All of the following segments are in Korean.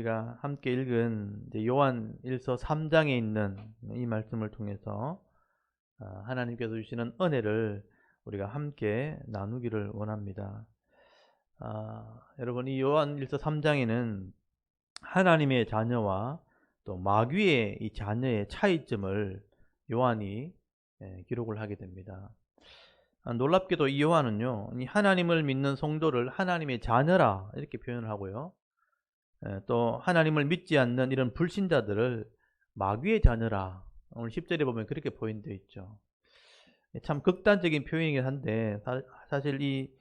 우리가 함께 읽은 요한 1서 3장에 있는 이 말씀을 통해서 하나님께서 주시는 은혜를 우리가 함께 나누기를 원합니다. 여러분, 이 요한 1서 3장에는 하나님의 자녀와 또 마귀의 이 자녀의 차이점을 요한이 기록을 하게 됩니다. 놀랍게도 이 요한은요, 이 하나님을 믿는 성도를 하나님의 자녀라 이렇게 표현을 하고요, 또 하나님을 믿지 않는 이런 불신자들을 마귀의 자녀라, 오늘 10절에 보면 그렇게 포인되어 있죠. 참 극단적인 표현이긴 한데 사실 이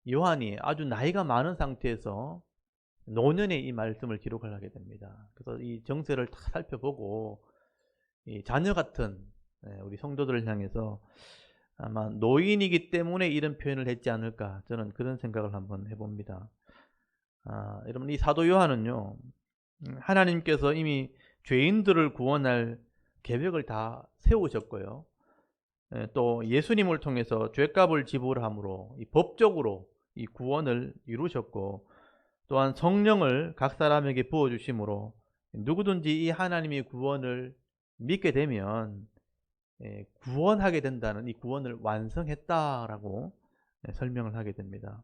요한이 아주 나이가 많은 상태에서 노년에 이 말씀을 기록을 하게 됩니다. 그래서 이 정세를 다 살펴보고 이 자녀 같은 우리 성도들을 향해서 아마 노인이기 때문에 이런 표현을 했지 않을까, 저는 그런 생각을 한번 해봅니다. 여러분, 이 사도 요한은요, 하나님께서 이미 죄인들을 구원할 계획을 다 세우셨고요, 또 예수님을 통해서 죄값을 지불함으로 이 법적으로 이 구원을 이루셨고, 또한 성령을 각 사람에게 부어주심으로 누구든지 이 하나님의 구원을 믿게 되면 구원하게 된다는, 이 구원을 완성했다라고 설명을 하게 됩니다.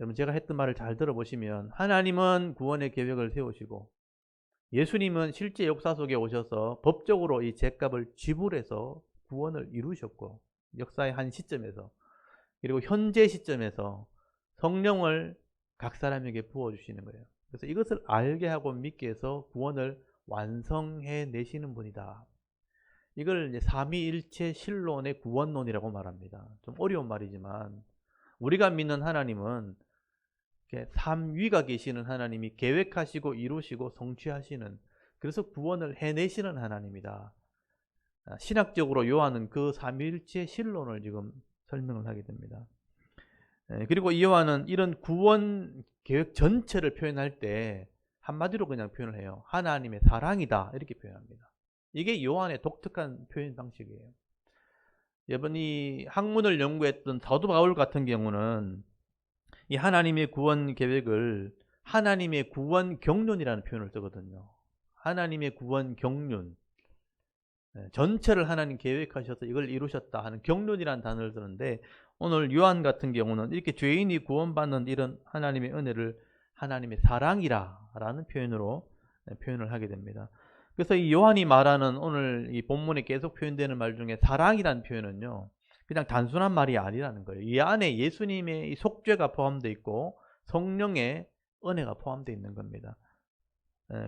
여러분, 제가 했던 말을 잘 들어보시면 하나님은 구원의 계획을 세우시고 예수님은 실제 역사 속에 오셔서 법적으로 이 죄값을 지불해서 구원을 이루셨고, 역사의 한 시점에서, 그리고 현재 시점에서 성령을 각 사람에게 부어주시는 거예요. 그래서 이것을 알게 하고 믿게 해서 구원을 완성해 내시는 분이다. 이걸 이제 삼위일체 신론의 구원론이라고 말합니다. 좀 어려운 말이지만 우리가 믿는 하나님은 삼위가 계시는 하나님이 계획하시고 이루시고 성취하시는, 그래서 구원을 해내시는 하나님이다. 신학적으로 요한은 그 삼위일체 신론을 지금 설명을 하게 됩니다. 그리고 이 요한은 이런 구원 계획 전체를 표현할 때 한마디로 그냥 표현을 해요. 하나님의 사랑이다, 이렇게 표현합니다. 이게 요한의 독특한 표현 방식이에요. 여러분, 이 학문을 연구했던 사도 바울 같은 경우는 이 하나님의 구원 계획을 하나님의 구원 경륜이라는 표현을 쓰거든요. 하나님의 구원 경륜, 전체를 하나님 계획하셔서 이걸 이루셨다 하는 경륜이라는 단어를 쓰는데, 오늘 요한 같은 경우는 이렇게 죄인이 구원받는 이런 하나님의 은혜를 하나님의 사랑이라는 표현으로 표현을 하게 됩니다. 그래서 이 요한이 말하는 오늘 이 본문에 계속 표현되는 말 중에 사랑이라는 표현은요, 그냥 단순한 말이 아니라는 거예요. 이 안에 예수님의 이 속죄가 포함되어 있고 성령의 은혜가 포함되어 있는 겁니다.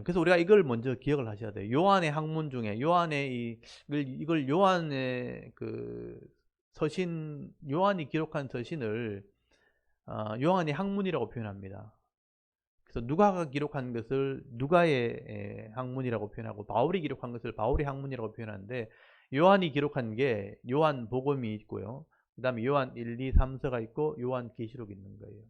그래서 우리가 이걸 먼저 기억을 하셔야 돼요. 요한의 학문 중에 요한의 이걸 요한의 그 서신, 요한이 기록한 서신을 요한의 학문이라고 표현합니다. 그래서 누가가 기록한 것을 누가의 학문이라고 표현하고, 바울이 기록한 것을 바울의 학문이라고 표현하는데, 요한이 기록한 게 요한 복음이 있고요, 그 다음에 요한 1, 2, 3서가 있고 요한 계시록이 있는 거예요.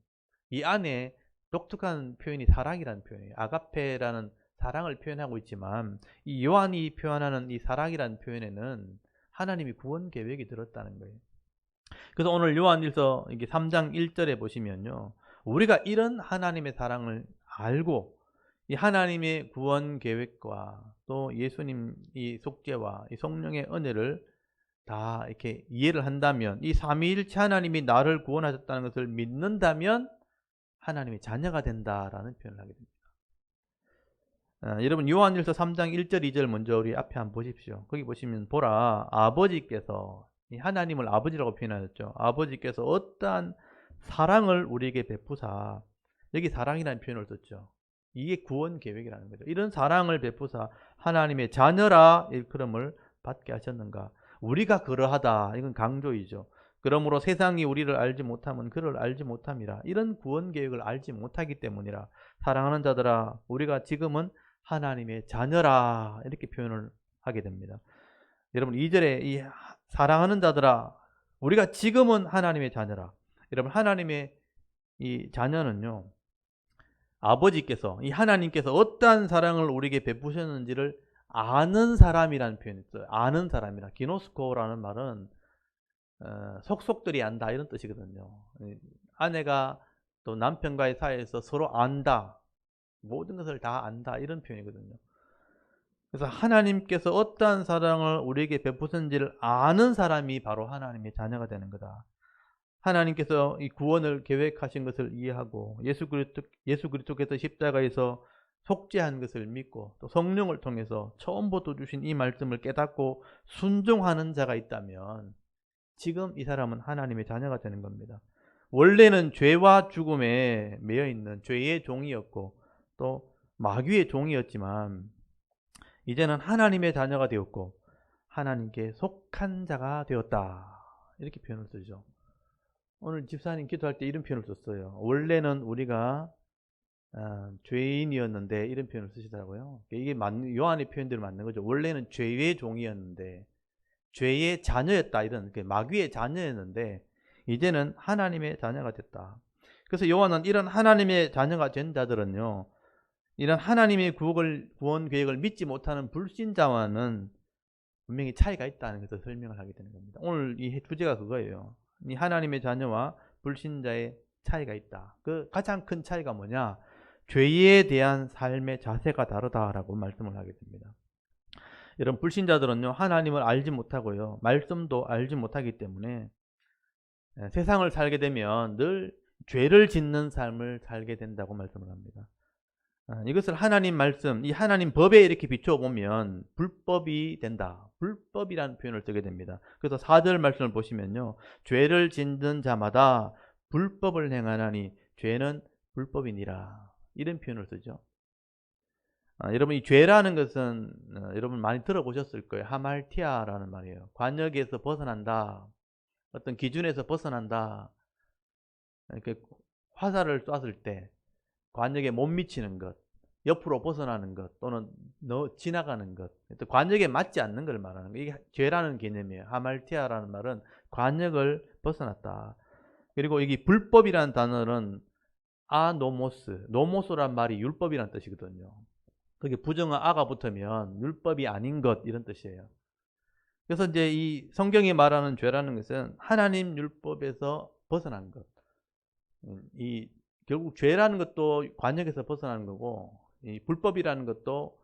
이 안에 독특한 표현이 사랑이라는 표현이에요. 아가페라는 사랑을 표현하고 있지만 이 요한이 표현하는 이 사랑이라는 표현에는 하나님이 구원 계획이 들었다는 거예요. 그래서 오늘 요한일서 3장 1절에 보시면요, 우리가 이런 하나님의 사랑을 알고 이 하나님의 구원 계획과 또 예수님 이 속죄와 이 성령의 은혜를 다 이렇게 이해를 한다면, 이 삼위일체 하나님이 나를 구원하셨다는 것을 믿는다면 하나님의 자녀가 된다라는 표현을 하게 됩니다. 여러분, 요한일서 3장 1절 2절 먼저 우리 앞에 한번 보십시오. 거기 보시면, 보라, 아버지께서, 이 하나님을 아버지라고 표현하셨죠. 아버지께서 어떠한 사랑을 우리에게 베푸사, 여기 사랑이라는 표현을 썼죠. 이게 구원 계획이라는 거죠. 이런 사랑을 베푸사 하나님의 자녀라 일컬음을 받게 하셨는가. 우리가 그러하다, 이건 강조이죠. 그러므로 세상이 우리를 알지 못하면 그를 알지 못함이라. 이런 구원 계획을 알지 못하기 때문이라. 사랑하는 자들아, 우리가 지금은 하나님의 자녀라, 이렇게 표현을 하게 됩니다. 여러분, 2절에 이 사랑하는 자들아, 우리가 지금은 하나님의 자녀라. 여러분, 하나님의 이 자녀는요, 아버지께서, 이 하나님께서 어떠한 사랑을 우리에게 베푸셨는지를 아는 사람이라는 표현이 있어요. 아는 사람이라. 기노스코라는 말은 속속들이 안다, 이런 뜻이거든요. 아내가 또 남편과의 사이에서 서로 안다, 모든 것을 다 안다 이런 표현이거든요. 그래서 하나님께서 어떠한 사랑을 우리에게 베푸신지를 아는 사람이 바로 하나님의 자녀가 되는 거다. 하나님께서 이 구원을 계획하신 것을 이해하고 예수 그리스도께서 십자가에서 속죄한 것을 믿고 또 성령을 통해서 처음부터 주신 이 말씀을 깨닫고 순종하는 자가 있다면 지금 이 사람은 하나님의 자녀가 되는 겁니다. 원래는 죄와 죽음에 매여 있는 죄의 종이었고 또 마귀의 종이었지만 이제는 하나님의 자녀가 되었고 하나님께 속한 자가 되었다. 이렇게 표현을 쓰죠. 오늘 집사님 기도할 때 이런 표현을 썼어요. 원래는 우리가 죄인이었는데 이런 표현을 쓰시더라고요. 이게 요한의 표현대로 맞는 거죠. 원래는 죄의 종이었는데 죄의 자녀였다. 이런 마귀의 자녀였는데 이제는 하나님의 자녀가 됐다. 그래서 요한은 이런 하나님의 자녀가 된 자들은요. 이런 하나님의 구원 계획을 믿지 못하는 불신자와는 분명히 차이가 있다는 것을 설명을 하게 되는 겁니다. 오늘 이 주제가 그거예요. 이 하나님의 자녀와 불신자의 차이가 있다. 그 가장 큰 차이가 뭐냐? 죄에 대한 삶의 자세가 다르다라고 말씀을 하게 됩니다. 이런 불신자들은요, 하나님을 알지 못하고요, 말씀도 알지 못하기 때문에 세상을 살게 되면 늘 죄를 짓는 삶을 살게 된다고 말씀을 합니다. 이것을 하나님 말씀, 이 하나님 법에 이렇게 비춰보면 불법이 된다. 불법이라는 표현을 쓰게 됩니다. 그래서 4절 말씀을 보시면요. 죄를 짓는 자마다 불법을 행하나니 죄는 불법이니라. 이런 표현을 쓰죠. 여러분 이 죄라는 것은 여러분 많이 들어보셨을 거예요. 하말티아라는 말이에요. 관역에서 벗어난다. 어떤 기준에서 벗어난다. 이렇게 화살을 쐈을 때 관역에 못 미치는 것, 옆으로 벗어나는 것, 또는 지나가는 것, 관역에 맞지 않는 걸 말하는 것. 이게 죄라는 개념이에요. 하말티아라는 말은 관역을 벗어났다. 그리고 이게 불법이라는 단어는 아노모스, 노모스란 말이 율법이라는 뜻이거든요. 거기 부정어 아가 붙으면 율법이 아닌 것 이런 뜻이에요. 그래서 이제 이 성경이 말하는 죄라는 것은 하나님 율법에서 벗어난 것. 이 결국 죄라는 것도 관역에서 벗어나는 거고, 이 불법이라는 것도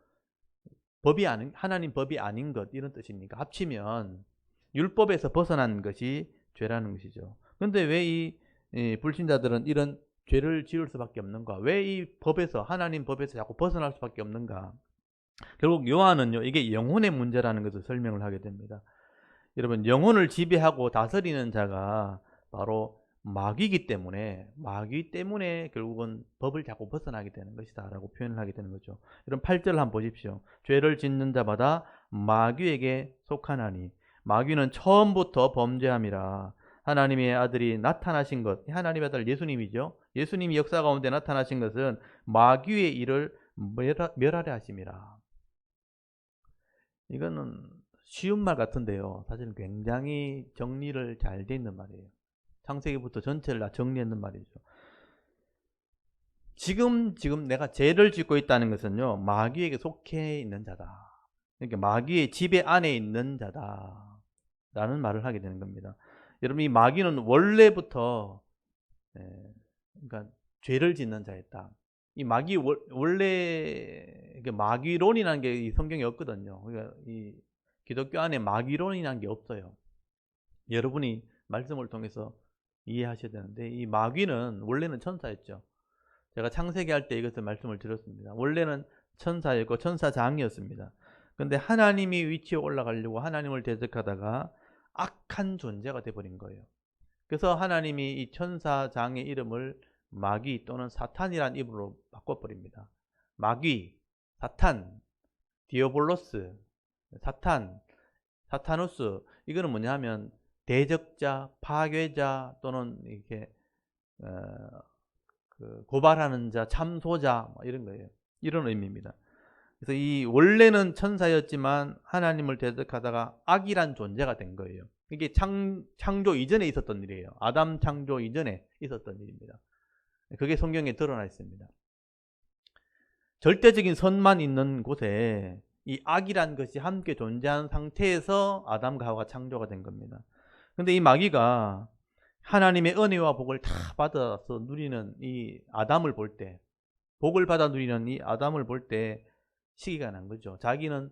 하나님 법이 아닌 것 이런 뜻이니까 합치면 율법에서 벗어난 것이 죄라는 것이죠. 그런데 왜 이 불신자들은 이런 죄를 지을 수밖에 없는가? 왜 이 법에서 하나님 법에서 자꾸 벗어날 수밖에 없는가? 결국 요한은요, 이게 영혼의 문제라는 것을 설명을 하게 됩니다. 여러분, 영혼을 지배하고 다스리는 자가 바로 마귀이기 때문에 결국은 법을 자꾸 벗어나게 되는 것이다 라고 표현을 하게 되는 거죠. 이런 8절 한번 보십시오. 죄를 짓는 자마다 마귀에게 속하나니 마귀는 처음부터 범죄함이라. 하나님의 아들이 나타나신 것, 하나님의 아들 예수님이죠. 예수님이 역사 가운데 나타나신 것은 마귀의 일을 멸하려 하심이라. 이거는 쉬운 말 같은데요. 사실은 굉장히 정리를 잘 돼 있는 말이에요. 창세기부터 전체를 다 정리했는 말이죠. 지금 내가 죄를 짓고 있다는 것은요, 마귀에게 속해 있는 자다. 그러니까 마귀의 지배 안에 있는 자다. 라는 말을 하게 되는 겁니다. 여러분, 이 마귀는 원래부터, 그러니까 죄를 짓는 자였다. 이 마귀, 원래, 마귀론이라는 게 이 성경에 없거든요. 그러니까 이 기독교 안에 마귀론이라는 게 없어요. 여러분이 말씀을 통해서 이해하셔야 되는데, 이 마귀는 원래는 천사였죠. 제가 창세기 할 때 이것을 말씀을 드렸습니다. 원래는 천사였고 천사장이었습니다. 그런데 하나님이 위치에 올라가려고 하나님을 대적하다가 악한 존재가 되어버린 거예요. 그래서 하나님이 이 천사장의 이름을 마귀 또는 사탄이라는 이름으로 바꿔버립니다. 마귀, 사탄, 디오볼로스, 사타누스, 이거는 뭐냐 하면 대적자, 파괴자 또는 이렇게 고발하는 자, 참소자 이런 거예요. 이런 의미입니다. 그래서 이 원래는 천사였지만 하나님을 대적하다가 악이란 존재가 된 거예요. 이게 창조 이전에 있었던 일이에요. 아담 창조 이전에 있었던 일입니다. 그게 성경에 드러나 있습니다. 절대적인 선만 있는 곳에 이 악이란 것이 함께 존재하는 상태에서 아담과 하와가 창조가 된 겁니다. 근데 이 마귀가 하나님의 은혜와 복을 다 받아서 누리는 이 아담을 볼 때, 복을 받아 누리는 이 아담을 볼 때 시기가 난 거죠. 자기는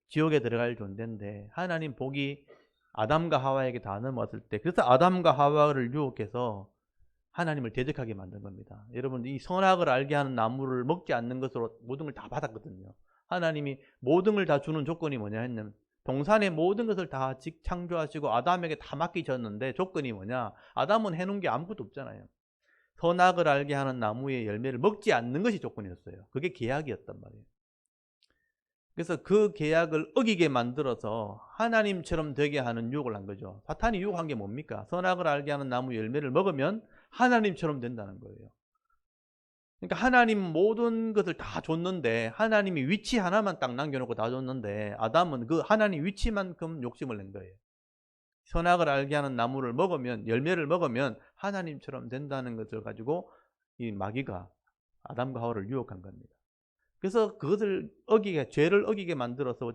지옥에 들어갈 존재인데 하나님 복이 아담과 하와에게 다 넘어왔을 때, 그래서 아담과 하와를 유혹해서 하나님을 대적하게 만든 겁니다. 여러분, 이 선악을 알게 하는 나무를 먹지 않는 것으로 모든 걸 다 받았거든요. 하나님이 모든 걸 다 주는 조건이 뭐냐 했냐면, 동산의 모든 것을 다 창조하시고 아담에게 다 맡기셨는데 조건이 뭐냐? 아담은 해놓은 게 아무것도 없잖아요. 선악을 알게 하는 나무의 열매를 먹지 않는 것이 조건이었어요. 그게 계약이었단 말이에요. 그래서 그 계약을 어기게 만들어서 하나님처럼 되게 하는 유혹을 한 거죠. 사탄이 유혹한 게 뭡니까? 선악을 알게 하는 나무 열매를 먹으면 하나님처럼 된다는 거예요. 그러니까 하나님 모든 것을 다 줬는데, 하나님이 위치 하나만 딱 남겨놓고 다 줬는데 아담은 그 하나님 위치만큼 욕심을 낸 거예요. 선악을 알게 하는 나무를 먹으면, 열매를 먹으면 하나님처럼 된다는 것을 가지고 이 마귀가 아담과 하와를 유혹한 겁니다. 그래서 그것을 어기게, 죄를 어기게 만들어서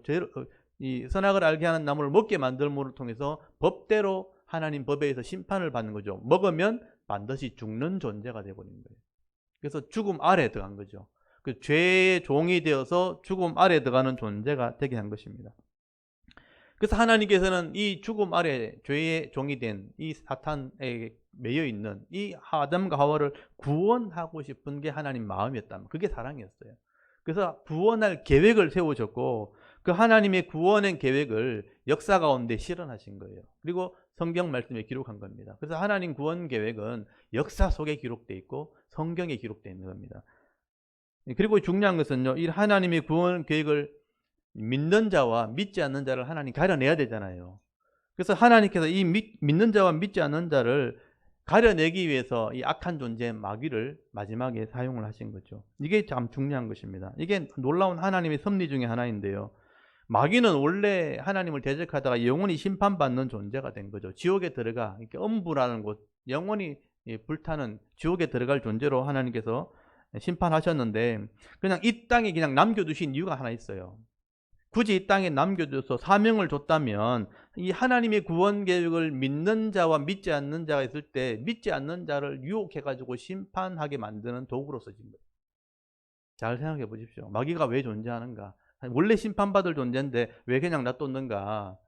이 선악을 알게 하는 나무를 먹게 만들므로 통해서 법대로 하나님 법에 의해서 심판을 받는 거죠. 먹으면 반드시 죽는 존재가 되어버린 거예요. 그래서 죽음 아래 들어간 거죠. 그 죄의 종이 되어서 죽음 아래 들어가는 존재가 되게 한 것입니다. 그래서 하나님께서는 이 죽음 아래 죄의 종이 된 이 사탄에게 매여 있는 이 아담과 하와를 구원하고 싶은 게 하나님 마음이었다. 그게 사랑이었어요. 그래서 구원할 계획을 세우셨고, 그 하나님의 구원의 계획을 역사 가운데 실현하신 거예요. 그리고 성경 말씀에 기록한 겁니다. 그래서 하나님 구원 계획은 역사 속에 기록되어 있고 성경에 기록되어 있는 겁니다. 그리고 중요한 것은요, 이 하나님의 구원 계획을 믿는 자와 믿지 않는 자를 하나님 가려내야 되잖아요. 그래서 하나님께서 이 믿는 자와 믿지 않는 자를 가려내기 위해서 이 악한 존재 마귀를 마지막에 사용을 하신 거죠. 이게 참 중요한 것입니다. 이게 놀라운 하나님의 섭리 중에 하나인데요. 마귀는 원래 하나님을 대적하다가 영원히 심판받는 존재가 된 거죠. 지옥에 들어가, 이렇게 음부라는 곳, 영원히 불타는 지옥에 들어갈 존재로 하나님께서 심판하셨는데, 그냥 이 땅에 그냥 남겨두신 이유가 하나 있어요. 굳이 이 땅에 남겨줘서 사명을 줬다면 이 하나님의 구원 계획을 믿는 자와 믿지 않는 자가 있을 때 믿지 않는 자를 유혹해가지고 심판하게 만드는 도구로 써진 거예요. 잘 생각해 보십시오. 마귀가 왜 존재하는가? 원래 심판받을 존재인데 왜 그냥 놔뒀는가?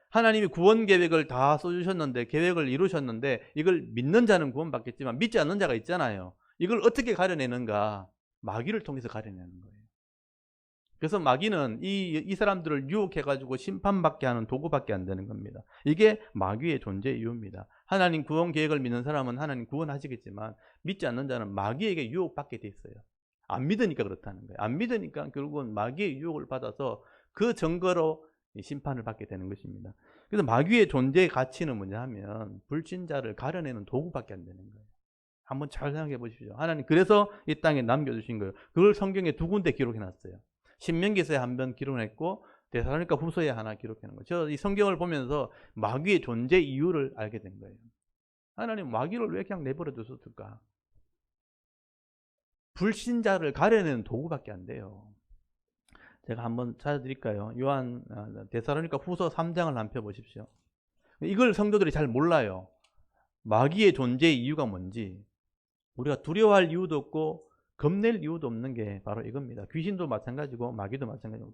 하나님이 구원 계획을 다 써주셨는데, 계획을 이루셨는데, 이걸 믿는 자는 구원받겠지만 믿지 않는 자가 있잖아요. 이걸 어떻게 가려내는가? 마귀를 통해서 가려내는 거예요. 그래서 마귀는 이 사람들을 유혹해가지고 심판받게 하는 도구밖에 안 되는 겁니다. 이게 마귀의 존재 이유입니다. 하나님 구원 계획을 믿는 사람은 하나님 구원하시겠지만 믿지 않는 자는 마귀에게 유혹받게 돼 있어요. 안 믿으니까 그렇다는 거예요. 안 믿으니까 결국은 마귀의 유혹을 받아서 그 증거로 심판을 받게 되는 것입니다. 그래서 마귀의 존재의 가치는 뭐냐 하면 불신자를 가려내는 도구밖에 안 되는 거예요. 한번 잘 생각해 보십시오. 하나님 그래서 이 땅에 남겨주신 거예요. 그걸 성경에 두 군데 기록해 놨어요. 신명기서에 한 번 기록했고 데살로니가 후서에 하나 기록하는 거예요. 저 이 성경을 보면서 마귀의 존재 이유를 알게 된 거예요. 하나님 마귀를 왜 그냥 내버려 두셨을까? 불신자를 가려내는 도구밖에 안 돼요. 제가 한번 찾아드릴까요? 요한 데살로니가 후서 3장을 한번 펴보십시오. 이걸 성도들이 잘 몰라요. 마귀의 존재 이유가 뭔지. 우리가 두려워할 이유도 없고 겁낼 이유도 없는 게 바로 이겁니다. 귀신도 마찬가지고 마귀도 마찬가지고,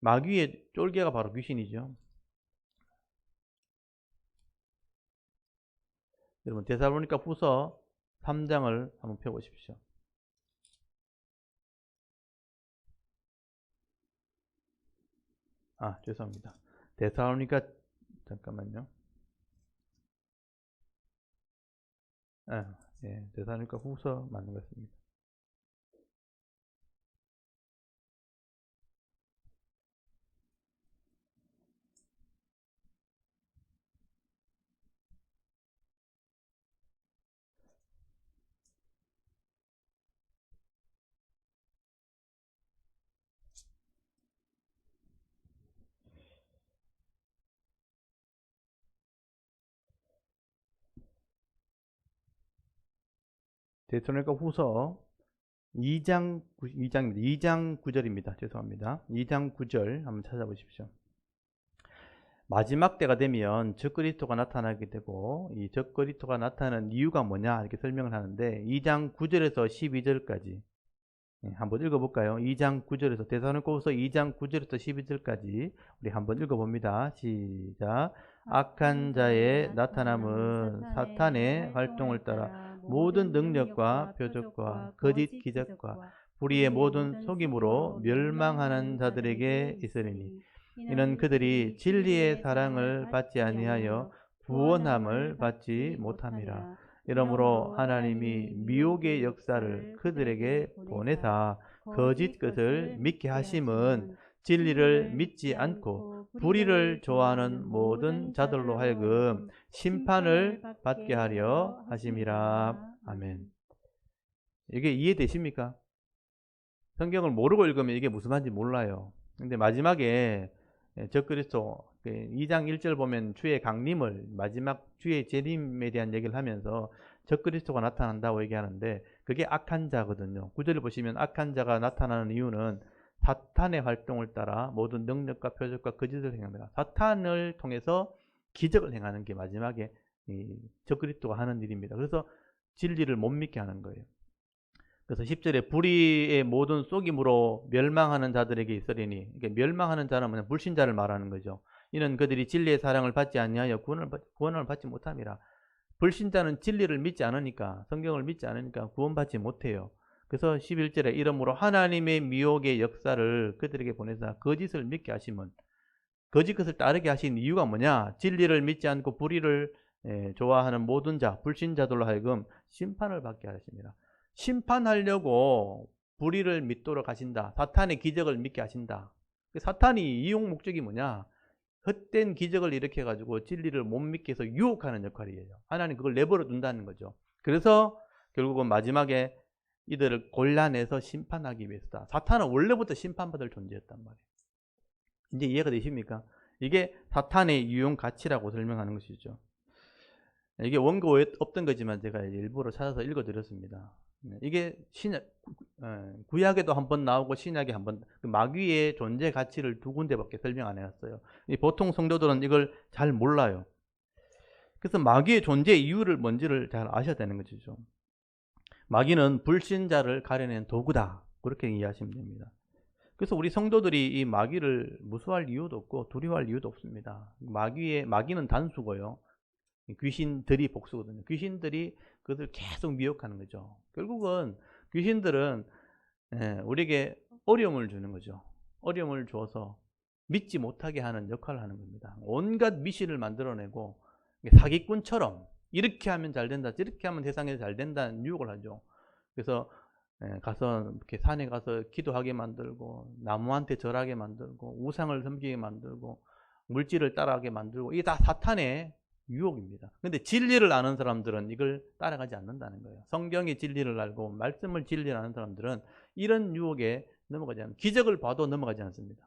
마귀의 쫄개가 바로 귀신이죠. 여러분 데살로니가 후서 3장을 한번 펴보십시오. 죄송합니다. 데살로니가, 잠깐만요. 데살로니가 후서 맞는 것 같습니다. 데살로니가 후서 2장 9절입니다. 죄송합니다. 2장 9절 한번 찾아보십시오. 마지막 때가 되면 적그리스도가 나타나게 되고, 이 적그리스도가 나타나는 이유가 뭐냐 이렇게 설명을 하는데 2장 9절에서 12절까지 한번 읽어볼까요? 2장 9절에서 데살로니가후서 2장 9절에서 12절까지 우리 한번 읽어봅니다. 시작. 악한 자의 나타남은 사탄의 활동을 따라 모든 능력과 표적과 거짓 기적과 불의의 모든 속임으로 멸망하는 자들에게 있으리니 이는 그들이 진리의 사랑을 받지 아니하여 구원함을 받지 못함이라. 이러므로 하나님이 미혹의 역사를 그들에게 보내사 거짓 것을 믿게 하심은 진리를 믿지 않고 불의를 좋아하는 모든 자들로 하여금 심판을 받게 하려 하심이라. 아멘. 이게 이해되십니까? 성경을 모르고 읽으면 이게 무슨 말인지 몰라요. 근데 마지막에 적그리스도 2장 1절 보면 주의 강림을, 마지막 주의 재림에 대한 얘기를 하면서 적그리스도가 나타난다고 얘기하는데 그게 악한 자거든요. 9절을 보시면 악한 자가 나타나는 이유는 사탄의 활동을 따라 모든 능력과 표적과 거짓을 행합니다. 사탄을 통해서 기적을 행하는 게 마지막에 이 적그리스도가 하는 일입니다. 그래서 진리를 못 믿게 하는 거예요. 그래서 10절에 불의의 모든 속임으로 멸망하는 자들에게 있으리니, 그러니까 멸망하는 자는 뭐냐, 불신자를 말하는 거죠. 이는 그들이 진리의 사랑을 받지 아니하여 구원을 받지 못함이라. 불신자는 진리를 믿지 않으니까, 성경을 믿지 않으니까 구원받지 못해요. 그래서 11절에 이러므로 하나님의 미혹의 역사를 그들에게 보내사 거짓을 믿게 하시면, 거짓 것을 따르게 하신 이유가 뭐냐? 진리를 믿지 않고 불의를 좋아하는 모든 자, 불신자들로 하여금 심판을 받게 하십니다. 심판하려고 불의를 믿도록 하신다. 사탄의 기적을 믿게 하신다. 사탄이 이용 목적이 뭐냐? 헛된 기적을 일으켜가지고 진리를 못 믿게 해서 유혹하는 역할이에요. 하나님 그걸 내버려 둔다는 거죠. 그래서 결국은 마지막에 이들을 골라내서 심판하기 위해서다. 사탄은 원래부터 심판받을 존재였단 말이에요. 이제 이해가 되십니까? 이게 사탄의 유용 가치라고 설명하는 것이죠. 이게 원고에 없던 거지만 제가 일부러 찾아서 읽어드렸습니다. 이게 구약에도 한번 나오고 신약에 한번, 마귀의 존재 가치를 두 군데밖에 설명 안 해놨어요. 보통 성도들은 이걸 잘 몰라요. 그래서 마귀의 존재 이유를 뭔지를 잘 아셔야 되는 것이죠. 마귀는 불신자를 가려낸 도구다, 그렇게 이해하시면 됩니다. 그래서 우리 성도들이 이 마귀를 무서워할 이유도 없고 두려워할 이유도 없습니다. 마귀는 단수고요, 귀신들이 복수거든요. 귀신들이 그것을 계속 미혹하는 거죠. 결국은 귀신들은 우리에게 어려움을 주는 거죠. 어려움을 줘서 믿지 못하게 하는 역할을 하는 겁니다. 온갖 미신을 만들어내고 사기꾼처럼 이렇게 하면 잘 된다, 저렇게 하면 세상에 잘 된다는 유혹을 하죠. 그래서 가서 이렇게 산에 가서 기도하게 만들고, 나무한테 절하게 만들고, 우상을 섬기게 만들고, 물질을 따라하게 만들고, 이게 다 사탄의 유혹입니다. 근데 진리를 아는 사람들은 이걸 따라가지 않는다는 거예요. 성경의 진리를 알고 말씀을 진리를 아는 사람들은 이런 유혹에 넘어가지 않습니다. 기적을 봐도 넘어가지 않습니다.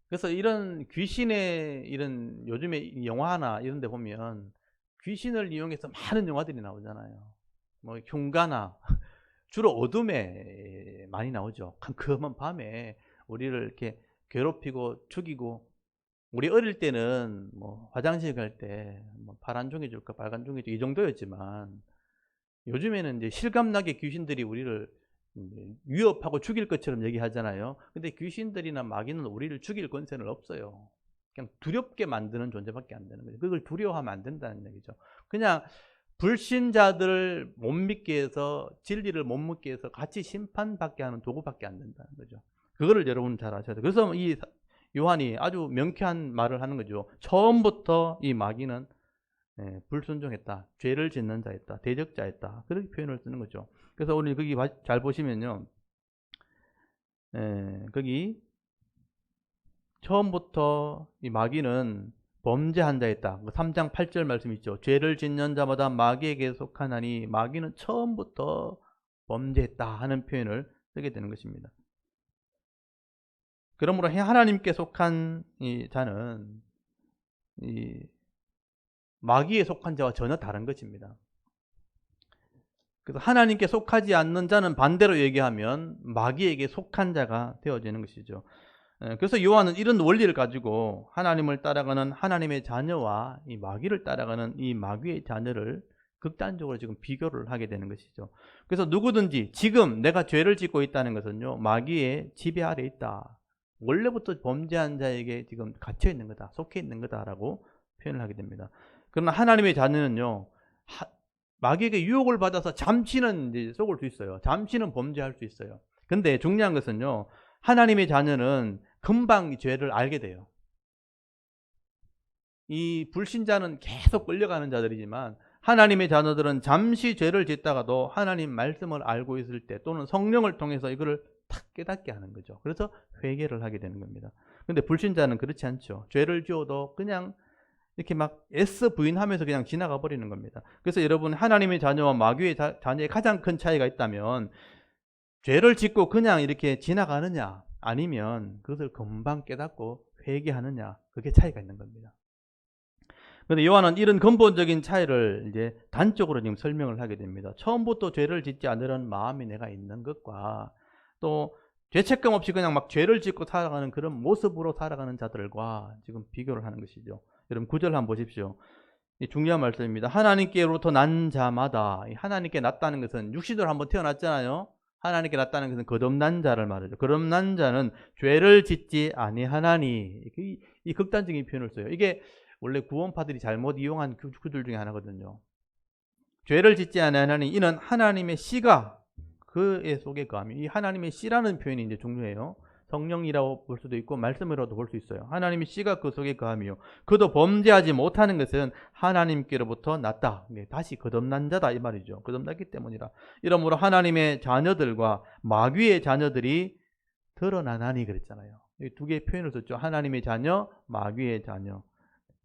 그래서 이런 귀신의 이런 요즘에 영화나 이런 데 보면 귀신을 이용해서 많은 영화들이 나오잖아요. 뭐 흉가나 주로 어둠에 많이 나오죠. 캄캄한 밤에 우리를 이렇게 괴롭히고 죽이고, 우리 어릴 때는 뭐 화장실 갈 때 뭐 파란 종이 줄까 빨간 종이 줄까 이 정도였지만, 요즘에는 이제 실감나게 귀신들이 우리를 위협하고 죽일 것처럼 얘기하잖아요. 근데 귀신들이나 마귀는 우리를 죽일 권세는 없어요. 그냥 두렵게 만드는 존재밖에 안 되는 거죠. 그걸 두려워하면 안 된다는 얘기죠. 그냥 불신자들을 못 믿게 해서, 진리를 못 믿게 해서 같이 심판받게 하는 도구밖에 안 된다는 거죠. 그거를 여러분 잘 아셔야 돼요. 그래서 이 요한이 아주 명쾌한 말을 하는 거죠. 처음부터 이 마귀는 불순종했다, 죄를 짓는 자였다, 대적자였다, 그렇게 표현을 쓰는 거죠. 그래서 오늘 거기 잘 보시면요, 거기 처음부터 이 마귀는 범죄한 자였다. 3장 8절 말씀 있죠. 죄를 짓는 자마다 마귀에게 속하나니 마귀는 처음부터 범죄했다 하는 표현을 쓰게 되는 것입니다. 그러므로 하나님께 속한 이 자는 이 마귀에 속한 자와 전혀 다른 것입니다. 그래서 하나님께 속하지 않는 자는 반대로 얘기하면 마귀에게 속한 자가 되어지는 것이죠. 그래서 요한은 이런 원리를 가지고 하나님을 따라가는 하나님의 자녀와 이 마귀를 따라가는 이 마귀의 자녀를 극단적으로 지금 비교를 하게 되는 것이죠. 그래서 누구든지 지금 내가 죄를 짓고 있다는 것은요, 마귀의 지배 아래 있다. 원래부터 범죄한 자에게 지금 갇혀 있는 거다, 속해 있는 거다라고 표현을 하게 됩니다. 그러나 하나님의 자녀는요, 마귀에게 유혹을 받아서 잠시는 이제 속을 수 있어요. 잠시는 범죄할 수 있어요. 근데 중요한 것은요, 하나님의 자녀는 금방 죄를 알게 돼요. 이 불신자는 계속 끌려가는 자들이지만 하나님의 자녀들은 잠시 죄를 짓다가도 하나님 말씀을 알고 있을 때 또는 성령을 통해서 이거를 탁 깨닫게 하는 거죠. 그래서 회개를 하게 되는 겁니다. 근데 불신자는 그렇지 않죠. 죄를 지어도 그냥 이렇게 막 애써 부인하면서 그냥 지나가 버리는 겁니다. 그래서 여러분, 하나님의 자녀와 마귀의 자녀의 가장 큰 차이가 있다면 죄를 짓고 그냥 이렇게 지나가느냐 아니면 그것을 금방 깨닫고 회개하느냐, 그게 차이가 있는 겁니다. 그런데 요한은 이런 근본적인 차이를 이제 단적으로 지금 설명을 하게 됩니다. 처음부터 죄를 짓지 않으려는 마음이 내가 있는 것과 또 죄책감 없이 그냥 막 죄를 짓고 살아가는 그런 모습으로 살아가는 자들과 지금 비교를 하는 것이죠. 여러분 9절 한번 보십시오. 중요한 말씀입니다. 하나님께로부터 난 자마다, 하나님께 났다는 것은 육신으로 한번 태어났잖아요. 하나님께 났다는 것은 거듭난 자를 말하죠. 거듭난 자는 죄를 짓지 아니하나니, 이 극단적인 표현을 써요. 이게 원래 구원파들이 잘못 이용한 구절 중에 하나거든요. 죄를 짓지 아니하나니 이는 하나님의 씨가 그의 속에 거하며, 이 하나님의 씨라는 표현이 이제 중요해요. 성령이라고 볼 수도 있고 말씀이라도 볼 수 있어요. 하나님의 씨가 그 속에 거하며 그도 범죄하지 못하는 것은 하나님께로부터 났다. 다시 거듭난 자다 이 말이죠. 거듭났기 때문이라. 이러므로 하나님의 자녀들과 마귀의 자녀들이 드러나나니 그랬잖아요. 이 두 개의 표현을 썼죠. 하나님의 자녀, 마귀의 자녀.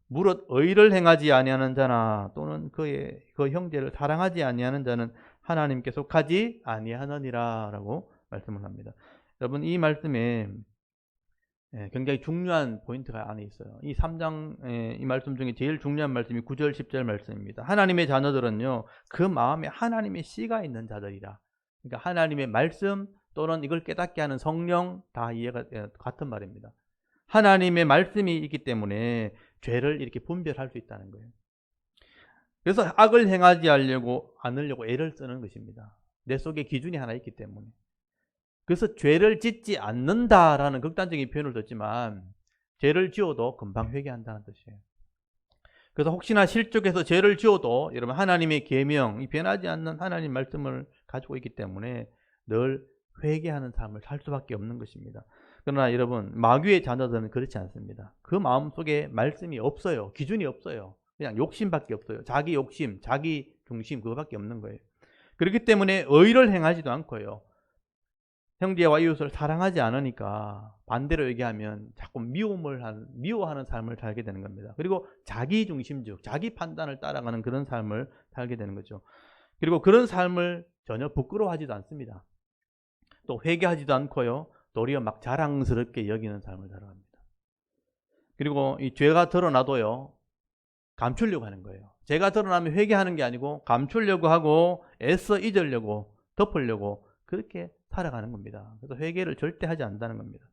무릇 의를 행하지 아니하는 자나 또는 그 형제를 사랑하지 아니하는 자는 하나님께 속하지 아니하느니라라고 말씀을 합니다. 여러분, 이 말씀에 굉장히 중요한 포인트가 안에 있어요. 이 3장 이 말씀 중에 제일 중요한 말씀이 9절 10절 말씀입니다. 하나님의 자녀들은요, 그 마음에 하나님의 씨가 있는 자들이라. 그러니까 하나님의 말씀 또는 이걸 깨닫게 하는 성령, 다 이해가 같은 말입니다. 하나님의 말씀이 있기 때문에 죄를 이렇게 분별할 수 있다는 거예요. 그래서 악을 행하지 않으려고 애를 쓰는 것입니다. 내 속에 기준이 하나 있기 때문에. 그래서 죄를 짓지 않는다라는 극단적인 표현을 썼지만 죄를 지어도 금방 회개한다는 뜻이에요. 그래서 혹시나 실족해서 죄를 지어도 여러분, 하나님의 계명, 이 변하지 않는 하나님 말씀을 가지고 있기 때문에 늘 회개하는 삶을 살 수밖에 없는 것입니다. 그러나 여러분, 마귀의 자녀들은 그렇지 않습니다. 그 마음속에 말씀이 없어요. 기준이 없어요. 그냥 욕심밖에 없어요. 자기 욕심, 자기 중심, 그거밖에 없는 거예요. 그렇기 때문에 의를 행하지도 않고요, 형제와 이웃을 사랑하지 않으니까 반대로 얘기하면 자꾸 미워하는 삶을 살게 되는 겁니다. 그리고 자기 중심적, 자기 판단을 따라가는 그런 삶을 살게 되는 거죠. 그리고 그런 삶을 전혀 부끄러워하지도 않습니다. 또 회개하지도 않고요, 도리어 막 자랑스럽게 여기는 삶을 살아갑니다. 그리고 이 죄가 드러나도요, 감추려고 하는 거예요. 죄가 드러나면 회개하는 게 아니고 감추려고 하고 애써 잊으려고, 덮으려고 그렇게 살아가는 겁니다. 그래서 회개를 절대 하지 않는다는 겁니다.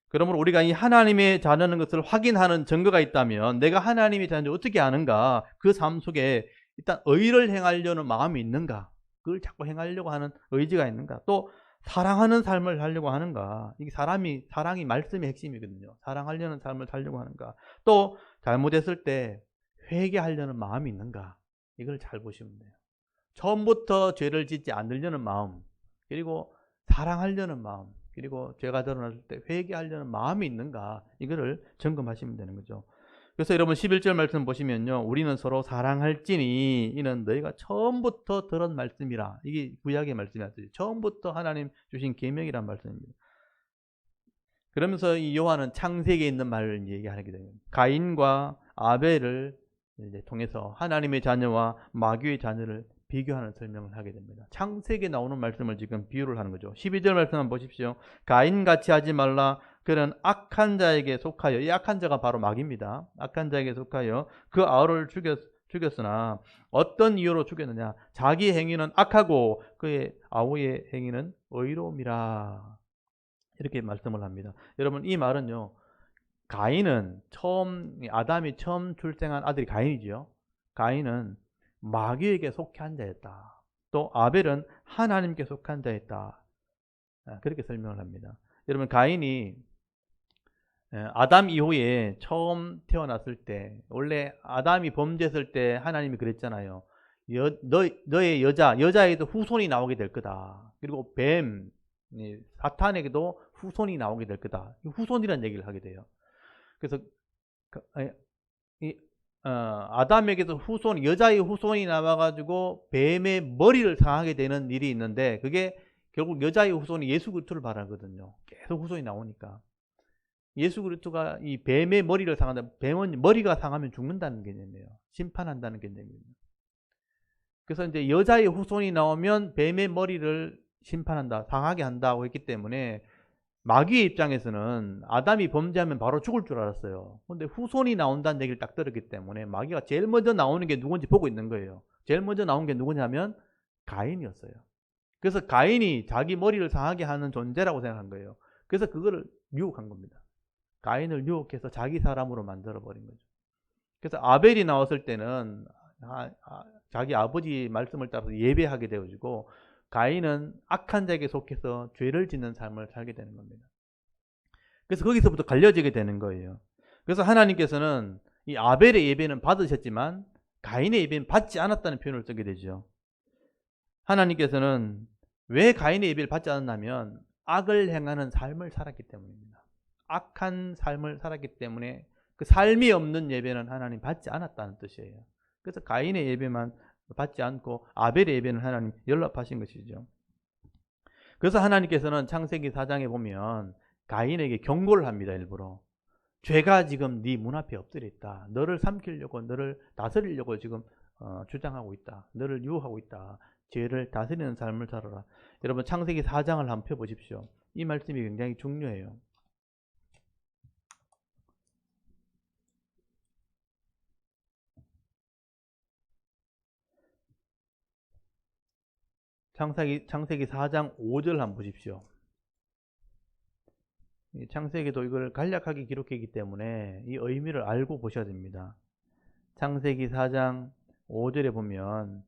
그러므로 우리가 이 하나님의 자녀는 것을 확인하는 증거가 있다면 내가 하나님의 자녀를 어떻게 아는가, 그 삶 속에 일단 의를 행하려는 마음이 있는가, 그걸 자꾸 행하려고 하는 의지가 있는가, 또 사랑하는 삶을 살려고 하는가, 이게 사랑이 말씀의 핵심이거든요. 사랑하려는 삶을 살려고 하는가, 또 잘못했을 때 회개하려는 마음이 있는가, 이걸 잘 보시면 돼요. 처음부터 죄를 짓지 않으려는 마음, 그리고 사랑하려는 마음, 그리고 죄가 드러났을 때 회개하려는 마음이 있는가, 이거를 점검하시면 되는 거죠. 그래서 여러분 11절 말씀 보시면요, 우리는 서로 사랑할지니 이는 너희가 처음부터 들은 말씀이라. 이게 구약의 말씀이라서 처음부터 하나님 주신 계명이란 말씀입니다. 그러면서 이 요한은 창세기에 있는 말을 얘기하게 됩니다. 가인과 아벨을 이제 통해서 하나님의 자녀와 마귀의 자녀를 비교하는 설명을 하게 됩니다. 창세기에 나오는 말씀을 지금 비유를 하는 거죠. 12절 말씀 한번 보십시오. 가인같이 하지 말라. 그는 악한 자에게 속하여, 이 악한 자가 바로 마귀입니다. 악한 자에게 속하여 그 아우를 죽였으나 어떤 이유로 죽였느냐, 자기 행위는 악하고 그의 아우의 행위는 의로움이라. 이렇게 말씀을 합니다. 여러분, 이 말은요, 아담이 처음 출생한 아들이 가인이지요. 가인은 마귀에게 속한 자였다. 또 아벨은 하나님께 속한 자였다. 그렇게 설명을 합니다. 여러분, 가인이 아담 이후에 처음 태어났을 때, 원래 아담이 범죄했을 때 하나님이 그랬잖아요. 너의 여자에도 후손이 나오게 될 거다. 그리고 사탄에게도 후손이 나오게 될 거다. 후손이라는 얘기를 하게 돼요. 그래서 아담에게도 여자의 후손이 나와가지고 뱀의 머리를 상하게 되는 일이 있는데, 그게 결국 여자의 후손이 예수 그리스도를 말하거든요. 계속 후손이 나오니까. 예수 그리스도가 이 뱀의 머리를 상한다. 뱀은 머리가 상하면 죽는다는 개념이에요. 심판한다는 개념이에요. 그래서 이제 여자의 후손이 나오면 뱀의 머리를 심판한다, 상하게 한다고 했기 때문에 마귀의 입장에서는 아담이 범죄하면 바로 죽을 줄 알았어요. 근데 후손이 나온다는 얘기를 딱 들었기 때문에 마귀가 제일 먼저 나오는 게 누군지 보고 있는 거예요. 제일 먼저 나온 게 누구냐면 가인이었어요. 그래서 가인이 자기 머리를 상하게 하는 존재라고 생각한 거예요. 그래서 그거를 유혹한 겁니다. 가인을 유혹해서 자기 사람으로 만들어버린 거죠. 그래서 아벨이 나왔을 때는 자기 아버지 말씀을 따라서 예배하게 되어지고, 가인은 악한 자에게 속해서 죄를 짓는 삶을 살게 되는 겁니다. 그래서 거기서부터 갈려지게 되는 거예요. 그래서 하나님께서는 이 아벨의 예배는 받으셨지만 가인의 예배는 받지 않았다는 표현을 쓰게 되죠. 하나님께서는 왜 가인의 예배를 받지 않았냐면 악을 행하는 삶을 살았기 때문입니다. 악한 삶을 살았기 때문에 그 삶이 없는 예배는 하나님 받지 않았다는 뜻이에요. 그래서 가인의 예배만 받지 않고 아벨의 예배는 하나님 연락하신 것이죠. 그래서 하나님께서는 창세기 4장에 보면 가인에게 경고를 합니다. 일부러. 죄가 지금 네 문 앞에 엎드려 있다. 너를 삼키려고, 너를 다스리려고 지금 주장하고 있다. 너를 유혹하고 있다. 죄를 다스리는 삶을 살아라. 여러분, 창세기 4장을 한번 펴보십시오. 이 말씀이 굉장히 중요해요. 창세기 4장 5절 한번 보십시오. 창세기도 이걸 간략하게 기록했기 때문에 이 의미를 알고 보셔야 됩니다. 창세기 4장 5절에 보면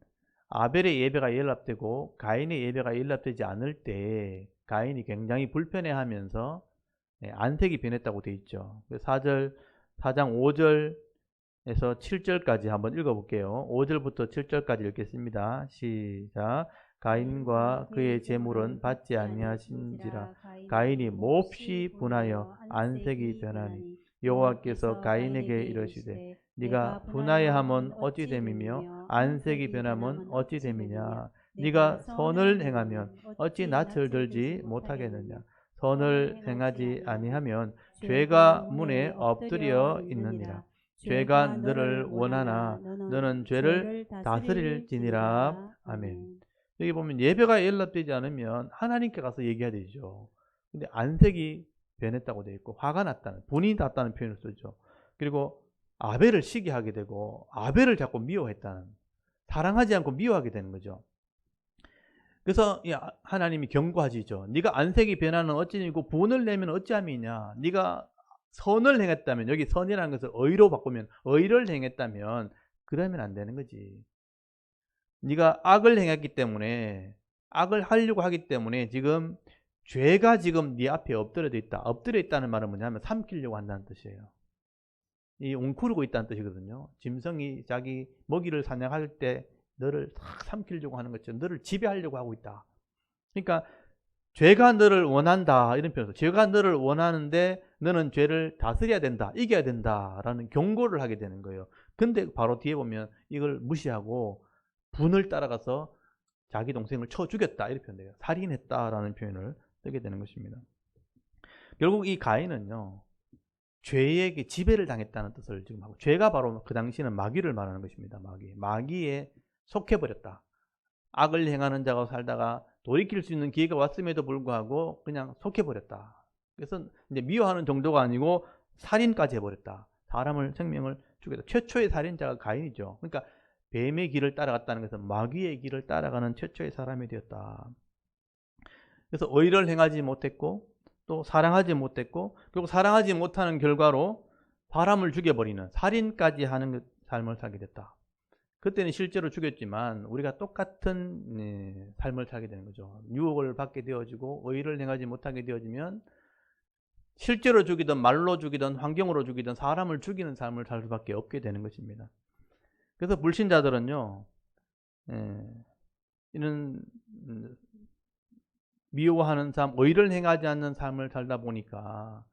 아벨의 예배가 연락되고 가인의 예배가 연락되지 않을 때 가인이 굉장히 불편해하면서 안색이 변했다고 되어 있죠. 4장 5절에서 7절까지 한번 읽어볼게요. 5절부터 7절까지 읽겠습니다. 시작. 가인과 그의 제물은 받지 아니하신지라. 가인이 몹시 분하여 안색이 변하니 여호와께서 가인에게 이르시되 네가 분하여함은 어찌 됨이며 안색이 변함은 어찌 됨이냐. 네가 선을 행하면 어찌 낯을 들지 못하겠느냐. 선을 행하지 아니하면 죄가 문에 엎드려 있느니라. 죄가 너를 원하나 너는 죄를 다스릴지니라. 아멘. 여기 보면 예배가 연락되지 않으면 하나님께 가서 얘기해야 되죠. 근데 안색이 변했다고 되어 있고 화가 났다는, 분이 났다는 표현을 쓰죠. 그리고 아벨을 시기하게 되고 아벨을 자꾸 미워했다는, 사랑하지 않고 미워하게 되는 거죠. 그래서 하나님이 경고하시죠. 네가 안색이 변하는 어찌니고 분을 내면 어찌함이냐. 네가 선을 행했다면, 여기 선이라는 것을 의로 바꾸면 의를 행했다면 그러면 안 되는 거지. 네가 악을 행했기 때문에, 악을 하려고 하기 때문에 지금 죄가 지금 네 앞에 엎드려 있다. 엎드려 있다는 말은 뭐냐면 삼키려고 한다는 뜻이에요. 이 웅크르고 있다는 뜻이거든요. 짐승이 자기 먹이를 사냥할 때 너를 싹 삼키려고 하는 것처럼 너를 지배하려고 하고 있다. 그러니까 죄가 너를 원한다, 이런 표현으로 죄가 너를 원하는데 너는 죄를 다스려야 된다, 이겨야 된다라는 경고를 하게 되는 거예요. 근데 바로 뒤에 보면 이걸 무시하고 분을 따라가서 자기 동생을 쳐 죽였다, 이렇게 표현돼요. 살인했다라는 표현을 쓰게 되는 것입니다. 결국 이 가인은요, 죄에게 지배를 당했다는 뜻을 지금 하고, 죄가 바로 그 당시는 마귀를 말하는 것입니다. 마귀에 속해버렸다. 악을 행하는 자가 살다가 돌이킬 수 있는 기회가 왔음에도 불구하고 그냥 속해버렸다. 그래서 이제 미워하는 정도가 아니고 살인까지 해버렸다. 사람을, 생명을 죽였다. 최초의 살인자가 가인이죠. 그러니까 뱀의 길을 따라갔다는 것은 마귀의 길을 따라가는 최초의 사람이 되었다. 그래서 의를 행하지 못했고 또 사랑하지 못했고, 결국 사랑하지 못하는 결과로 사람을 죽여버리는 살인까지 하는 삶을 살게 됐다. 그때는 실제로 죽였지만 우리가 똑같은 삶을 살게 되는 거죠. 유혹을 받게 되어지고 의의를 행하지 못하게 되어지면 실제로 죽이든 말로 죽이든 환경으로 죽이든 사람을 죽이는 삶을 살 수밖에 없게 되는 것입니다. 그래서 불신자들은요, 이런 미워하는 삶, 의의를 행하지 않는 삶을 살다 보니까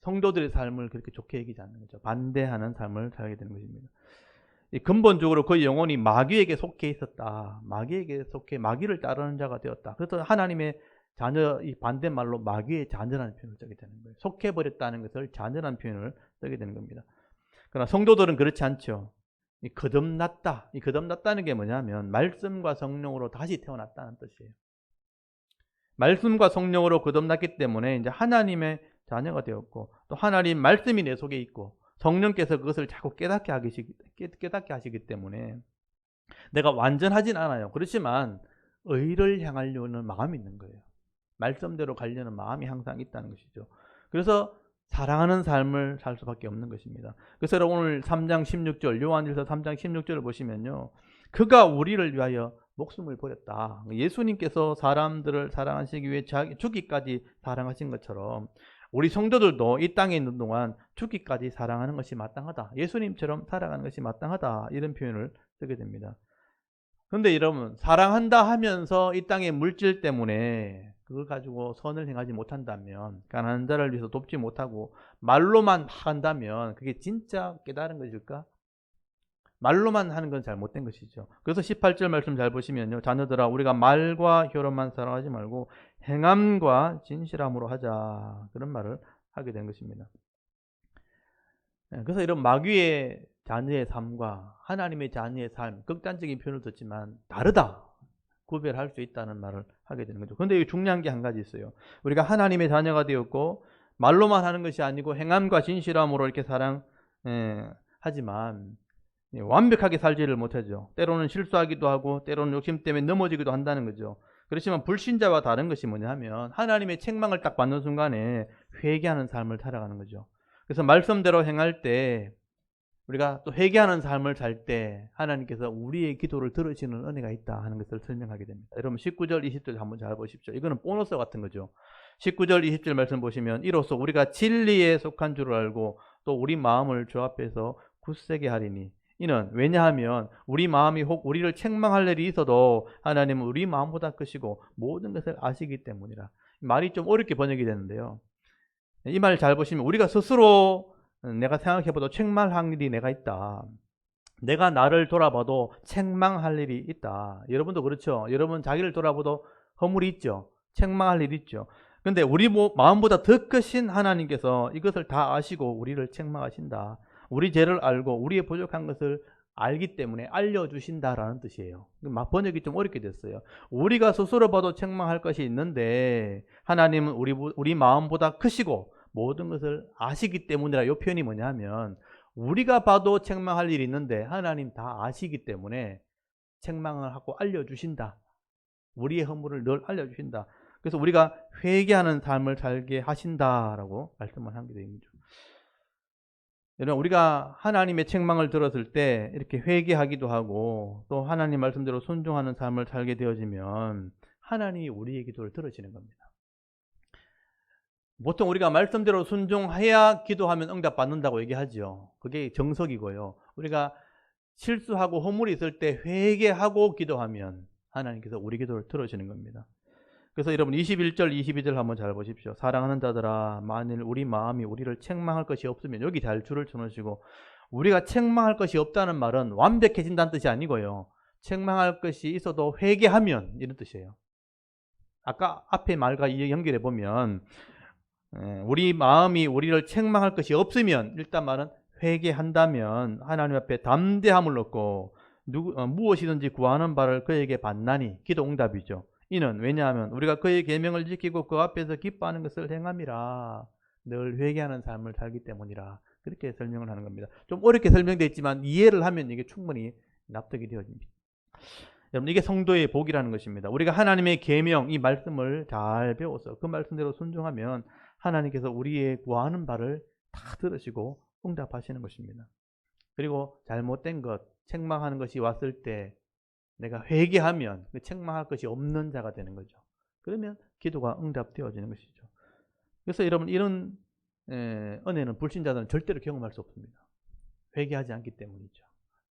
성도들의 삶을 그렇게 좋게 여기지 않는 거죠. 반대하는 삶을 살게 되는 것입니다. 근본적으로 그 영혼이 마귀에게 속해 있었다. 마귀에게 속해 마귀를 따르는 자가 되었다. 그래서 하나님의 자녀, 이 반대말로 마귀의 자녀라는 표현을 쓰게 되는 거예요. 속해버렸다는 것을 자녀라는 표현을 쓰게 되는 겁니다. 그러나 성도들은 그렇지 않죠. 이 거듭났다는 게 뭐냐면 말씀과 성령으로 다시 태어났다는 뜻이에요. 말씀과 성령으로 거듭났기 때문에 이제 하나님의 자녀가 되었고, 또 하나님 말씀이 내 속에 있고 성령께서 그것을 자꾸 깨닫게 하시기 때문에 내가 완전하진 않아요. 그렇지만 의를 향하려는 마음이 있는 거예요. 말씀대로 가려는 마음이 항상 있다는 것이죠. 그래서 사랑하는 삶을 살 수밖에 없는 것입니다. 그래서 오늘 3장 16절, 요한일서 3장 16절을 보시면요, 그가 우리를 위하여 목숨을 버렸다. 예수님께서 사람들을 사랑하시기 위해 죽기까지 사랑하신 것처럼 우리 성도들도 이 땅에 있는 동안 죽기까지 사랑하는 것이 마땅하다. 예수님처럼 살아가는 것이 마땅하다. 이런 표현을 쓰게 됩니다. 그런데 여러분, 사랑한다 하면서 이 땅의 물질 때문에 그걸 가지고 선을 행하지 못한다면, 가난한 자를 위해서 돕지 못하고 말로만 한다면 그게 진짜 깨달은 것일까? 말로만 하는 건 잘못된 것이죠. 그래서 18절 말씀 잘 보시면요, 자녀들아 우리가 말과 혀로만 사랑하지 말고 행함과 진실함으로 하자, 그런 말을 하게 된 것입니다. 그래서 이런 마귀의 자녀의 삶과 하나님의 자녀의 삶, 극단적인 표현을 듣지만 다르다, 구별할 수 있다는 말을 하게 되는 거죠. 그런데 중요한 게 한 가지 있어요. 우리가 하나님의 자녀가 되었고 말로만 하는 것이 아니고 행함과 진실함으로 이렇게 사랑하지만 완벽하게 살지를 못하죠. 때로는 실수하기도 하고 때로는 욕심 때문에 넘어지기도 한다는 거죠. 그렇지만 불신자와 다른 것이 뭐냐 하면 하나님의 책망을 딱 받는 순간에 회개하는 삶을 살아가는 거죠. 그래서 말씀대로 행할 때, 우리가 또 회개하는 삶을 살 때 하나님께서 우리의 기도를 들으시는 은혜가 있다 하는 것을 설명하게 됩니다. 여러분 19절 20절 한번 잘 보십시오. 이거는 보너스 같은 거죠. 19절 20절 말씀 보시면, 이로써 우리가 진리에 속한 줄을 알고 또 우리 마음을 주 앞에서 굳세게 하리니, 이는 왜냐하면 우리 마음이 혹 우리를 책망할 일이 있어도 하나님은 우리 마음보다 크시고 모든 것을 아시기 때문이라. 말이 좀 어렵게 번역이 되는데요, 이 말 잘 보시면 우리가 스스로 내가 생각해봐도 책망할 일이 내가 있다, 내가 나를 돌아봐도 책망할 일이 있다. 여러분도 그렇죠? 여러분 자기를 돌아봐도 허물이 있죠? 책망할 일이 있죠? 근데 우리 마음보다 더 크신 하나님께서 이것을 다 아시고 우리를 책망하신다. 우리 죄를 알고 우리의 부족한 것을 알기 때문에 알려주신다라는 뜻이에요. 번역이 좀 어렵게 됐어요. 우리가 스스로 봐도 책망할 것이 있는데 하나님은 우리 마음보다 크시고 모든 것을 아시기 때문이라. 이 표현이 뭐냐 하면, 우리가 봐도 책망할 일이 있는데 하나님 다 아시기 때문에 책망을 하고 알려주신다. 우리의 허물을 늘 알려주신다. 그래서 우리가 회개하는 삶을 살게 하신다라고 말씀을 하게 됩니다. 여러분, 우리가 하나님의 책망을 들었을 때 이렇게 회개하기도 하고 또 하나님 말씀대로 순종하는 삶을 살게 되어지면 하나님이 우리의 기도를 들으시는 겁니다. 보통 우리가 말씀대로 순종해야 기도하면 응답받는다고 얘기하죠. 그게 정석이고요. 우리가 실수하고 허물이 있을 때 회개하고 기도하면 하나님께서 우리 기도를 들으시는 겁니다. 그래서 여러분 21절 22절 한번 잘 보십시오. 사랑하는 자들아, 만일 우리 마음이 우리를 책망할 것이 없으면, 여기 잘 줄을 쳐놓으시고, 우리가 책망할 것이 없다는 말은 완벽해진다는 뜻이 아니고요, 책망할 것이 있어도 회개하면, 이런 뜻이에요. 아까 앞에 말과 연결해 보면 우리 마음이 우리를 책망할 것이 없으면, 일단 말은 회개한다면 하나님 앞에 담대함을 얻고 무엇이든지 구하는 바를 그에게 받나니, 기도 응답이죠. 이는 왜냐하면 우리가 그의 계명을 지키고 그 앞에서 기뻐하는 것을 행함이라. 늘 회개하는 삶을 살기 때문이라. 그렇게 설명을 하는 겁니다. 좀 어렵게 설명되어 있지만 이해를 하면 이게 충분히 납득이 되어집니다. 여러분, 이게 성도의 복이라는 것입니다. 우리가 하나님의 계명, 이 말씀을 잘 배워서 그 말씀대로 순종하면 하나님께서 우리의 구하는 바를 다 들으시고 응답하시는 것입니다. 그리고 잘못된 것, 책망하는 것이 왔을 때 내가 회개하면 그 책망할 것이 없는 자가 되는 거죠. 그러면 기도가 응답되어지는 것이죠. 그래서 여러분 이런 은혜는 불신자들은 절대로 경험할 수 없습니다. 회개하지 않기 때문이죠.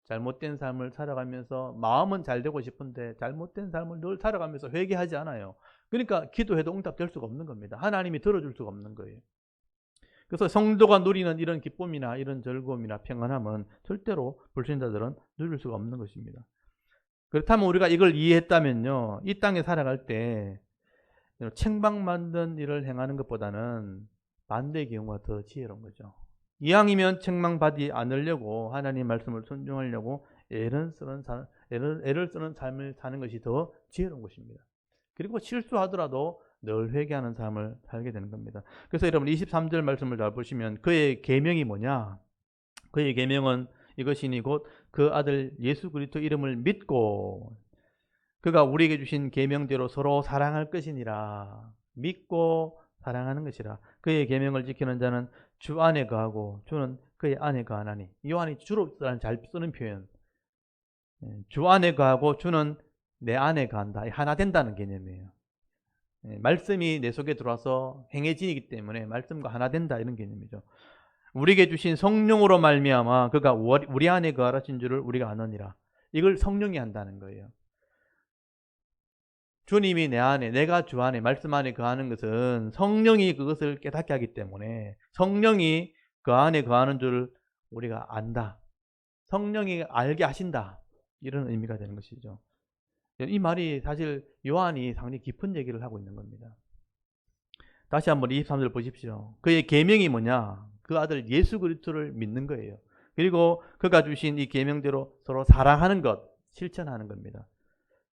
잘못된 삶을 살아가면서 마음은 잘 되고 싶은데 잘못된 삶을 늘 살아가면서 회개하지 않아요. 그러니까 기도해도 응답될 수가 없는 겁니다. 하나님이 들어줄 수가 없는 거예요. 그래서 성도가 누리는 이런 기쁨이나 이런 즐거움이나 평안함은 절대로 불신자들은 누릴 수가 없는 것입니다. 그렇다면 우리가 이걸 이해했다면요, 이 땅에 살아갈 때 책망받는 일을 행하는 것보다는 반대의 경우가 더 지혜로운 거죠. 이왕이면 책망받지 않으려고 하나님 말씀을 순종하려고 애를 쓰는 삶을 사는 것이 더 지혜로운 것입니다. 그리고 실수하더라도 늘 회개하는 삶을 살게 되는 겁니다. 그래서 여러분 23절 말씀을 잘 보시면 그의 계명이 뭐냐? 그의 계명은 이것이니 곧 그 아들 예수 그리스도 이름을 믿고 그가 우리에게 주신 계명대로 서로 사랑할 것이니라. 믿고 사랑하는 것이라. 그의 계명을 지키는 자는 주 안에 거하고 주는 그의 안에 거하나니. 요한이 주로 잘 쓰는 표현. 주 안에 거하고 주는 내 안에 거한다. 하나 된다는 개념이에요. 말씀이 내 속에 들어와서 행해지기 때문에 말씀과 하나 된다 이런 개념이죠. 우리에게 주신 성령으로 말미암아 그가 우리 안에 거하신 줄을 우리가 아느니라. 이걸 성령이 한다는 거예요. 주님이 내 안에, 내가 주 안에, 말씀 안에 거하는 것은 성령이 그것을 깨닫게 하기 때문에 성령이 그 안에 거하는 줄을 우리가 안다. 성령이 알게 하신다. 이런 의미가 되는 것이죠. 이 말이 사실 요한이 상당히 깊은 얘기를 하고 있는 겁니다. 다시 한번 23절 보십시오. 그의 계명이 뭐냐? 그 아들 예수 그리스도를 믿는 거예요. 그리고 그가 주신 이 계명대로 서로 사랑하는 것, 실천하는 겁니다.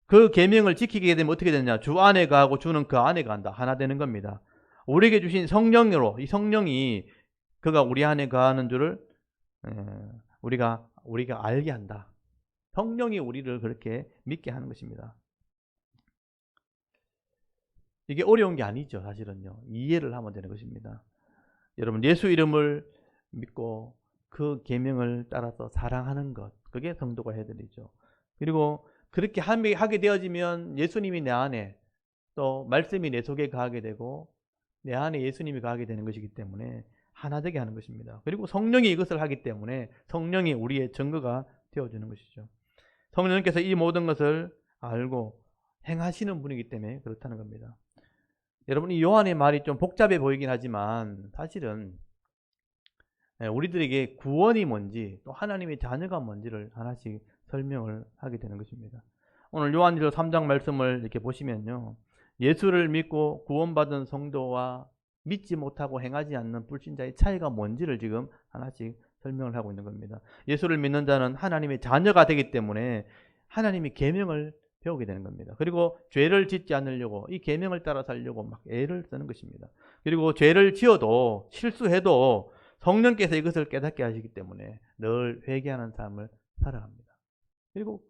그 계명을 지키게 되면 어떻게 되느냐? 주 안에 거하고 주는 그 안에 거한다. 하나 되는 겁니다. 우리에게 주신 성령으로 이 성령이 그가 우리 안에 거하는 줄을 우리가 알게 한다. 성령이 우리를 그렇게 믿게 하는 것입니다. 이게 어려운 게 아니죠. 사실은요. 이해를 하면 되는 것입니다. 여러분 예수 이름을 믿고 그 계명을 따라서 사랑하는 것, 그게 성도가 해야 되죠. 그리고 그렇게 하게 되어지면 예수님이 내 안에, 또 말씀이 내 속에 거하게 되고 내 안에 예수님이 거하게 되는 것이기 때문에 하나 되게 하는 것입니다. 그리고 성령이 이것을 하기 때문에 성령이 우리의 증거가 되어주는 것이죠. 성령께서 이 모든 것을 알고 행하시는 분이기 때문에 그렇다는 겁니다. 여러분 이 요한의 말이 좀 복잡해 보이긴 하지만 사실은 우리들에게 구원이 뭔지 또 하나님의 자녀가 뭔지를 하나씩 설명을 하게 되는 것입니다. 오늘 요한일서 3장 말씀을 이렇게 보시면요, 예수를 믿고 구원받은 성도와 믿지 못하고 행하지 않는 불신자의 차이가 뭔지를 지금 하나씩 설명을 하고 있는 겁니다. 예수를 믿는 자는 하나님의 자녀가 되기 때문에 하나님의 계명을 배우게 되는 겁니다. 그리고 죄를 짓지 않으려고 이 계명을 따라 살려고 막 애를 쓰는 것입니다. 그리고 죄를 지어도 실수해도 성령께서 이것을 깨닫게 하시기 때문에 늘 회개하는 삶을 살아갑니다. 그리고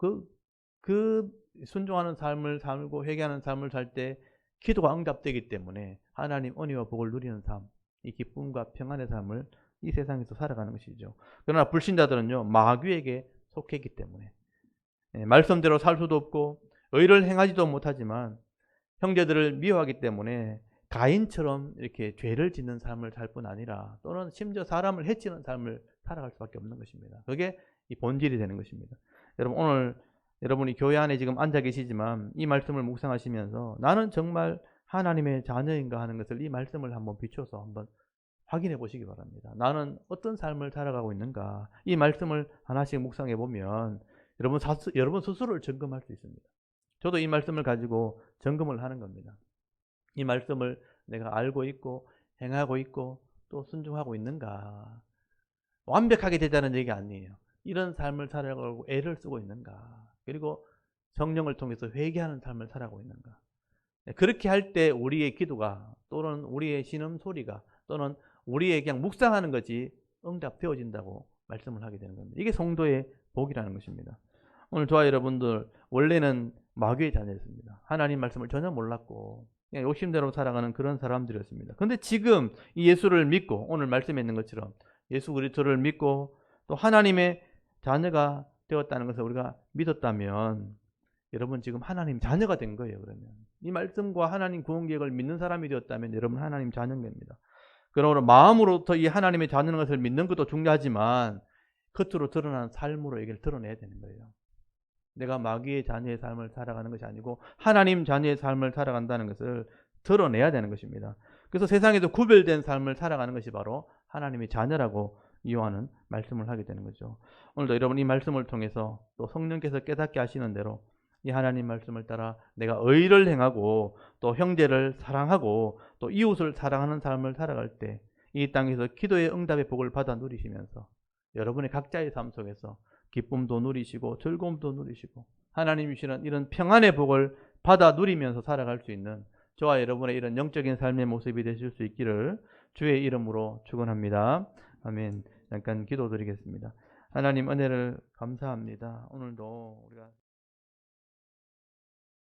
그 순종하는 삶을 살고 회개하는 삶을 살 때 기도가 응답되기 때문에 하나님 은혜와 복을 누리는 삶, 이 기쁨과 평안의 삶을 이 세상에서 살아가는 것이죠. 그러나 불신자들은요, 마귀에게 속했기 때문에 말씀대로 살 수도 없고 의를 행하지도 못하지만 형제들을 미워하기 때문에 가인처럼 이렇게 죄를 짓는 삶을 살 뿐 아니라 또는 심지어 사람을 해치는 삶을 살아갈 수밖에 없는 것입니다. 그게 이 본질이 되는 것입니다. 여러분 오늘 여러분이 교회 안에 지금 앉아 계시지만 이 말씀을 묵상하시면서 나는 정말 하나님의 자녀인가 하는 것을 이 말씀을 한번 비춰서 한번 확인해 보시기 바랍니다. 나는 어떤 삶을 살아가고 있는가? 이 말씀을 하나씩 묵상해 보면 여러분 스스로를 점검할 수 있습니다. 저도 이 말씀을 가지고 점검을 하는 겁니다. 이 말씀을 내가 알고 있고 행하고 있고 또 순종하고 있는가? 완벽하게 되자는 얘기가 아니에요. 이런 삶을 살아가고 애를 쓰고 있는가? 그리고 성령을 통해서 회개하는 삶을 살아가고 있는가? 그렇게 할 때 우리의 기도가 또는 우리의 신음소리가 또는 우리의 그냥 묵상하는 것이 응답되어진다고 말씀을 하게 되는 겁니다. 이게 성도의 복이라는 것입니다. 오늘 저와 여러분들 원래는 마귀의 자녀였습니다. 하나님 말씀을 전혀 몰랐고 그냥 욕심대로 살아가는 그런 사람들이었습니다. 근데 지금 이 예수를 믿고 오늘 말씀에 있는 것처럼 예수 그리스도를 믿고 또 하나님의 자녀가 되었다는 것을 우리가 믿었다면 여러분 지금 하나님 자녀가 된 거예요. 그러면 이 말씀과 하나님 구원 계획을 믿는 사람이 되었다면 여러분 하나님 자녀인 겁니다. 그러므로 마음으로부터 이 하나님의 자녀인 것을 믿는 것도 중요하지만 겉으로 드러나는 삶으로 얘기를 드러내야 되는 거예요. 내가 마귀의 자녀의 삶을 살아가는 것이 아니고 하나님 자녀의 삶을 살아간다는 것을 드러내야 되는 것입니다. 그래서 세상에서 구별된 삶을 살아가는 것이 바로 하나님의 자녀라고 요한은 말씀을 하게 되는 거죠. 오늘도 여러분 이 말씀을 통해서 또 성령께서 깨닫게 하시는 대로 이 하나님 말씀을 따라 내가 의를 행하고 또 형제를 사랑하고 또 이웃을 사랑하는 삶을 살아갈 때 이 땅에서 기도의 응답의 복을 받아 누리시면서 여러분의 각자의 삶 속에서 기쁨도 누리시고 즐거움도 누리시고 하나님이 주시는 이런 평안의 복을 받아 누리면서 살아갈 수 있는 저와 여러분의 이런 영적인 삶의 모습이 되실 수 있기를 주의 이름으로 축원합니다. 아멘. 잠깐 기도드리겠습니다. 하나님 은혜를 감사합니다. 오늘도 우리가